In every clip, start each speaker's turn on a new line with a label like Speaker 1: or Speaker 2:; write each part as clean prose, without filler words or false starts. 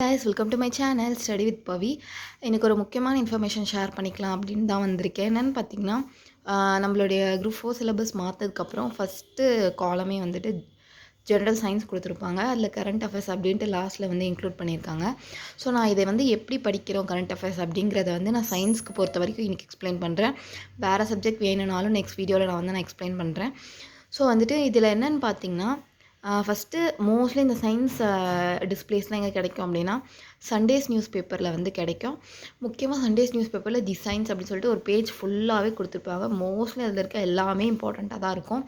Speaker 1: guys, welcome to my channel Study with Pavi. எனக்கு ஒரு முக்கியமான இன்ஃபர்மேஷன் ஷேர் பண்ணிக்கலாம் அப்படின்னு தான் வந்திருக்கேன். என்னென்னு பார்த்தீங்கன்னா, நம்மளுடைய குரூப் 4 சிலபஸ் மாற்றதுக்கப்புறம் ஃபஸ்ட்டு காலமே வந்துட்டு ஜென்ரல் சயின்ஸ் கொடுத்துருப்பாங்க. அதில் கரண்ட் அஃபேர்ஸ் அப்படின்ட்டு லாஸ்ட்டில் வந்து இன்க்ளூட் பண்ணியிருக்காங்க. ஸோ நான் இதை வந்து எப்படி படிக்கிறோம் கரண்ட் அஃபேர்ஸ் அப்படிங்கிறத வந்து நான் சயின்ஸ்க்கு பொறுத்த வரைக்கும் இன்றைக்கி எக்ஸ்பிளைன் பண்ணுறேன். வேறு சப்ஜெக்ட் வேணும்னாலும் நெக்ஸ்ட் வீடியோவில் நான் எக்ஸ்பிளைன் பண்ணுறேன். ஸோ வந்துட்டு இதில் என்னென்னு பார்த்தீங்கன்னா, ஃபஸ்ட்டு மோஸ்ட்லி இந்த சயின்ஸ் டிஸ்பிளேஸ்லாம் எங்கே கிடைக்கும் அப்படின்னா, சண்டேஸ் நியூஸ் பேப்பரில் வந்து கிடைக்கும். முக்கியமாக சண்டேஸ் நியூஸ் பேப்பரில் தி சயின்ஸ் அப்படின்னு சொல்லிட்டு ஒரு பேஜ் ஃபுல்லாகவே கொடுத்துருப்பாங்க. மோஸ்ட்லி அதில் இருக்க எல்லாமே இம்பார்ட்டண்ட்டாக தான் இருக்கும்.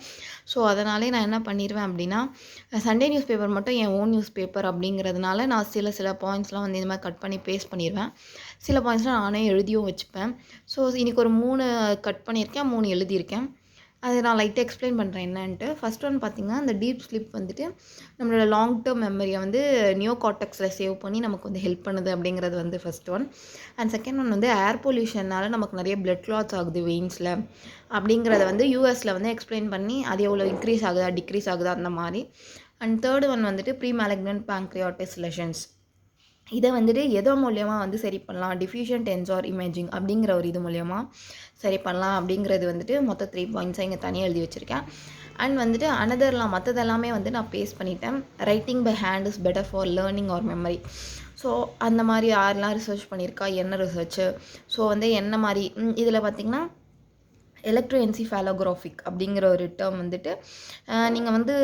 Speaker 1: ஸோ அதனாலே நான் என்ன பண்ணிடுவேன் அப்படின்னா, சண்டே நியூஸ் பேப்பர் மட்டும் என் ஓன் நியூஸ் பேப்பர் அப்படிங்கிறதுனால நான் சில பாயிண்ட்ஸ்லாம் வந்து இந்த மாதிரி கட் பண்ணி பேஸ்ட் பண்ணிடுவேன். சில பாயிண்ட்ஸ்லாம் நானே எழுதியும் வச்சுப்பேன். ஸோ இன்றைக்கி ஒரு 3 கட் பண்ணியிருக்கேன், 3 எழுதியிருக்கேன். அதை நான் லைட்டாக எக்ஸ்பிளைன் பண்ணுறேன் என்னன்ட்டு. ஃபஸ்ட் ஒன் பார்த்திங்கன்னா, இந்த டீப் ஸ்லீப் வந்துட்டு நம்மளோட லாங் டேர்ம் மெமரியை வந்து நியோ கார்டெக்ஸில் சேவ் பண்ணி நமக்கு வந்து ஹெல்ப் பண்ணுது அப்படிங்கிறது வந்து first one. And second one வந்து ஏர் பொல்யூஷனால் நமக்கு நிறைய பிளட் கிளாட்ஸ் ஆகுது வெயின்ஸில் அப்படிங்கிறத வந்து யூஎஸில் வந்து எக்ஸ்பிளைன் பண்ணி அது எவ்வளோ இன்க்ரீஸ் ஆகுதா டிக்ரீஸ் ஆகுதா அந்த மாதிரி. அண்ட் தேர்டு ஒன் வந்துட்டு ப்ரீ மேலிக்னன்ட் பேங்க்ரியாட்டிஸ் லெஷன்ஸ். இதை வந்துட்டு எதோ மூலயமா வந்து சரி பண்ணலாம், டிஃப்யூஷன் டென்சார் இமேஜிங் அப்படிங்கிற ஒரு இது மூலயமா சரி பண்ணலாம் அப்படிங்கிறது வந்துட்டு மொத்தம் 3 பாயிண்ட்ஸாக இங்கே தனியாக எழுதி வச்சுருக்கேன். அண்ட் வந்துட்டு அனதர்லாம் மற்றதெல்லாமே வந்து நான் பேஸ்ட் பண்ணிட்டேன். Writing by hand is better for learning or memory. So அந்த மாதிரி யாரெல்லாம் ரிசர்ச் பண்ணியிருக்கா, என்ன ரிசர்ச்சு, ஸோ வந்து என்ன மாதிரி இதில் பார்த்திங்கன்னா எலக்ட்ரோஎன்சிஃபேலோகிராஃபிக் அப்படிங்கிற ஒரு டேர்ம் வந்துட்டு நீங்கள் வந்து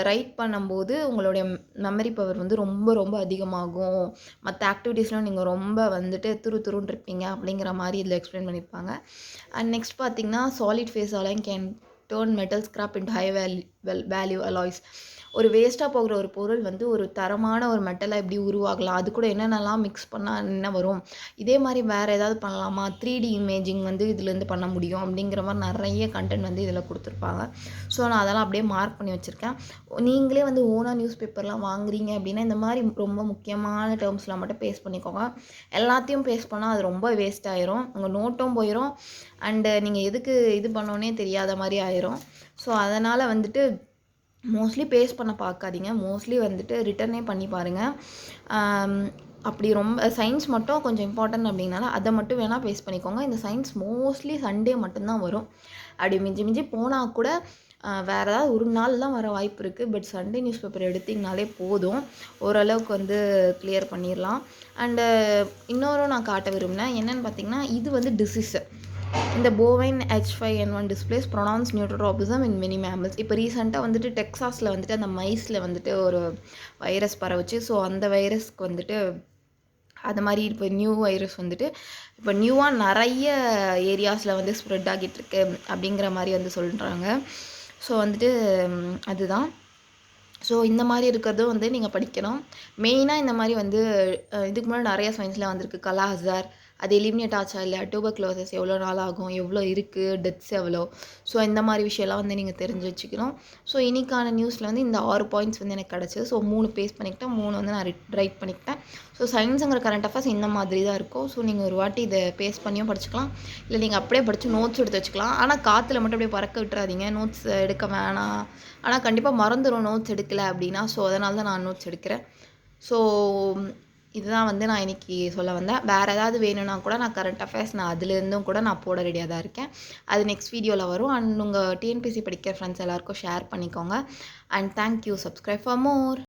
Speaker 1: ரைட் பண்ணும்போது உங்களுடைய மெமரி பவர் வந்து ரொம்ப ரொம்ப அதிகமாகும், மற்ற ஆக்டிவிட்டீஸ்லாம் நீங்கள் ரொம்ப வந்துட்டு துருன்னு இருப்பீங்க அப்படிங்கிற மாதிரி இதில் எக்ஸ்பிளைன் பண்ணியிருப்பாங்க. அண்ட் நெக்ஸ்ட் பார்த்திங்கன்னா, solid phase alone can turn metal scrap into high value alloys. ஒரு வேஸ்ட்டாக போகிற ஒரு பொருள் வந்து ஒரு தரமான ஒரு மெட்டலாக எப்படி உருவாகலாம், அது கூட என்னென்னலாம் மிக்ஸ் பண்ணால் என்ன வரும், இதே மாதிரி வேறு ஏதாவது பண்ணலாமா, 3D இமேஜிங் வந்து இதுலேருந்து பண்ண முடியும் அப்படிங்கிற மாதிரி நிறைய கண்டென்ட் வந்து இதில் கொடுத்துருப்பாங்க. ஸோ நான் அதெல்லாம் அப்படியே மார்க் பண்ணி வச்சுருக்கேன். நீங்களே வந்து ஓனாக நியூஸ் பேப்பர்லாம் வாங்குறீங்க அப்படின்னா இந்த மாதிரி ரொம்ப முக்கியமான டேர்ம்ஸ்லாம் மட்டும் பேஸ்ட் பண்ணிக்கோங்க. எல்லாத்தையும் பேஸ்ட் பண்ணால் அது ரொம்ப வேஸ்ட் ஆயிரும், உங்கள் நோட்டும் போயிடும், அண்டு நீங்கள் எதுக்கு இது பண்ணோன்னே தெரியாத மாதிரி ஆயிரும். ஸோ அதனால் வந்துட்டு மோஸ்ட்லி பேஸ்ட் பண்ண பார்க்காதீங்க, மோஸ்ட்லி வந்துட்டு ரிட்டர்னே பண்ணி பாருங்கள். அப்படி ரொம்ப சயின்ஸ் மட்டும் கொஞ்சம் இம்பார்ட்டன்ட் அப்படின்னால அதை மட்டும் வேணால் பேஸ்ட் பண்ணிக்கோங்க. இந்த சயின்ஸ் மோஸ்ட்லி சண்டே மட்டும்தான் வரும். அப்படி மிஞ்சி போனால் கூட வேறு ஏதாவது ஒரு நாள் தான் வர வாய்ப்பு இருக்குது. பட் சண்டே நியூஸ் பேப்பர் எடுத்திங்கனாலே போதும், ஓரளவுக்கு வந்து கிளியர் பண்ணிடலாம். அண்டு இன்னொரு நான் காட்ட விரும்பினேன் என்னென்னு பார்த்திங்கன்னா, இது வந்து டிசீஸு. இந்த bovine H5N1 displays pronounced neurotropism in many mammals. இப்போ ரீசெண்டாக வந்துட்டு டெக்ஸாஸில் வந்துட்டு அந்த மைஸில் வந்துட்டு ஒரு வைரஸ் பரவுச்சு. ஸோ அந்த வைரஸ்க்கு வந்துட்டு அது மாதிரி இப்போ நியூ வைரஸ் வந்துட்டு இப்போ நியூவாக நிறைய ஏரியாஸில் வந்து ஸ்ப்ரெட் ஆகிட்டுருக்கு அப்படிங்கிற மாதிரி வந்து சொல்கிறாங்க. ஸோ வந்துட்டு அதுதான். ஸோ இந்த மாதிரி இருக்கிறதும் வந்து நீங்கள் படிக்கணும். மெயினாக இந்த மாதிரி வந்து இதுக்கு முன்னாடி நிறைய சயின்ஸில் வந்திருக்கு. கலா ஹசார் அது எலிமினேட் ஆச்சா இல்லையா, டியூபர்குலோசிஸ் எவ்வளோ நாள் ஆகும், எவ்வளோ இருக்குது, டெத்ஸ் எவ்வளோ, ஸோ இந்த மாதிரி விஷயம்லாம் வந்து நீங்கள் தெரிஞ்சு வச்சுக்கணும். ஸோ இன்றைக்கான நியூஸில் வந்து இந்த 6 பாயிண்ட்ஸ் வந்து எனக்கு கிடச்சிது. ஸோ 3 பேஸ்ட் பண்ணிக்கிட்டேன், 3 வந்து நான் ரைட் பண்ணிக்கிட்டேன். ஸோ சயின்ஸுங்கிற கரண்ட் அஃபேர்ஸ் இந்த மாதிரி தான் இருக்கும். ஸோ நீங்கள் ஒரு வாட்டி இதை பேஸ்ட் பண்ணியும் படிச்சுக்கலாம், இல்லை நீங்கள் அப்படியே படித்து நோட்ஸ் எடுத்து வச்சுக்கலாம். ஆனால் காற்றுல மட்டும் அப்படியே பறக்க விட்டுறாதீங்க, நோட்ஸ் எடுக்க வேணாம். ஆனால் கண்டிப்பாக மறந்துடும் நோட்ஸ் எடுக்கலை அப்படின்னா. ஸோ அதனால தான் நான் நோட்ஸ் எடுக்கிறேன். ஸோ இதுதான் வந்து நான் இன்றைக்கி சொல்ல வந்தேன். வேறு ஏதாவது வேணும்னா கூட நான் கரண்ட் அஃபேர்ஸ் அதுலேருந்தும் கூட நான் போட ரெடியாக தான் இருக்கேன். அது நெக்ஸ்ட் வீடியோவில் வரும். அண்ட் உங்கள் டிஎன்பிஎஸ்சி படிக்கிற ஃப்ரெண்ட்ஸ் எல்லாருக்கும் ஷேர் பண்ணிக்கோங்க. And thank you. Subscribe for more.